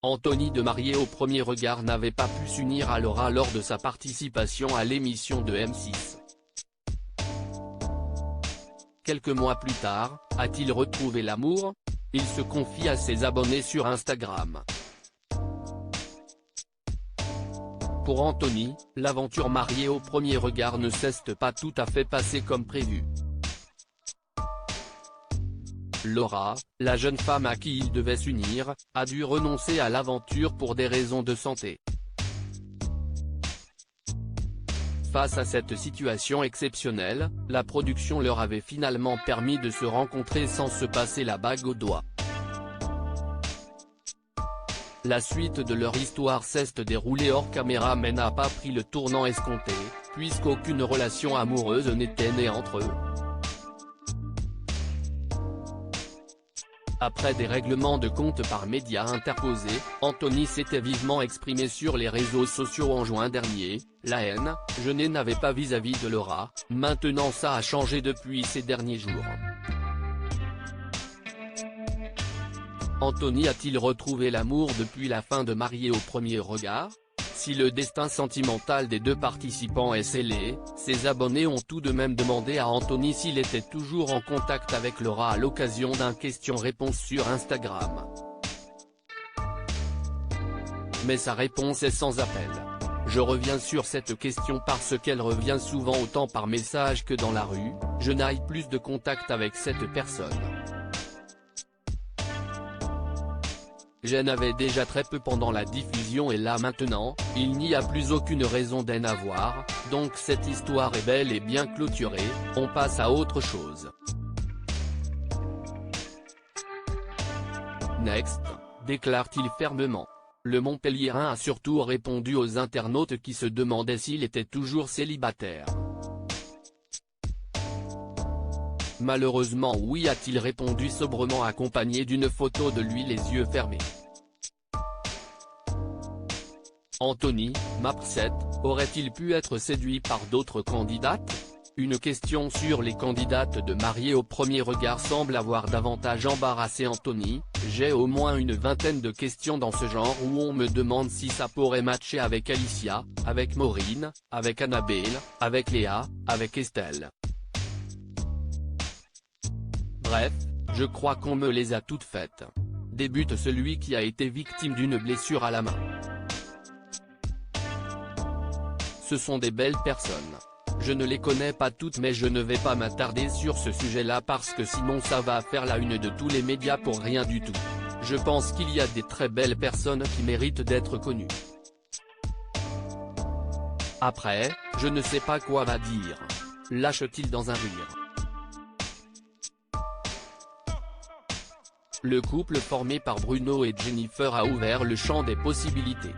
Anthony de Marié au premier regard n'avait pas pu s'unir à Laura lors de sa participation à l'émission de M6. Quelques mois plus tard, a-t-il retrouvé l'amour? Il se confie à ses abonnés sur Instagram. Pour Anthony, l'aventure Marié au premier regard ne s'est pas tout à fait passée comme prévu. Laura, la jeune femme à qui il devait s'unir, a dû renoncer à l'aventure pour des raisons de santé. Face à cette situation exceptionnelle, la production leur avait finalement permis de se rencontrer sans se passer la bague au doigt. La suite de leur histoire s'est déroulée hors caméra mais n'a pas pris le tournant escompté, puisqu'aucune relation amoureuse n'était née entre eux. Après des règlements de compte par médias interposés, Anthony s'était vivement exprimé sur les réseaux sociaux en juin dernier. La haine, je n'avais pas vis-à-vis de Laura, maintenant ça a changé depuis ces derniers jours. Anthony a-t-il retrouvé l'amour depuis la fin de Marié au premier regard? Si le destin sentimental des deux participants est scellé, ses abonnés ont tout de même demandé à Anthony s'il était toujours en contact avec Laura à l'occasion d'un question-réponse sur Instagram. Mais sa réponse est sans appel. Je reviens sur cette question parce qu'elle revient souvent autant par message que dans la rue, je n'ai plus de contact avec cette personne. J'en avais déjà très peu pendant la diffusion et là maintenant, il n'y a plus aucune raison d'en avoir, donc cette histoire est bel et bien clôturée, on passe à autre chose. Next, déclare-t-il fermement. Le Montpelliérain a surtout répondu aux internautes qui se demandaient s'il était toujours célibataire. Malheureusement oui, a-t-il répondu sobrement accompagné d'une photo de lui les yeux fermés. Anthony, Map7, aurait-il pu être séduit par d'autres candidates? Une question sur les candidates de Marié au premier regard semble avoir davantage embarrassé Anthony. J'ai au moins une vingtaine de questions dans ce genre où on me demande si ça pourrait matcher avec Alicia, avec Maureen, avec Annabelle, avec Léa, avec Estelle. Bref, je crois qu'on me les a toutes faites. Débute celui qui a été victime d'une blessure à la main. Ce sont des belles personnes. Je ne les connais pas toutes mais je ne vais pas m'attarder sur ce sujet-là parce que sinon ça va faire la une de tous les médias pour rien du tout. Je pense qu'il y a des très belles personnes qui méritent d'être connues. Après, je ne sais pas quoi va dire. Lâche-t-il dans un rire. Le couple formé par Bruno et Jennifer a ouvert le champ des possibilités.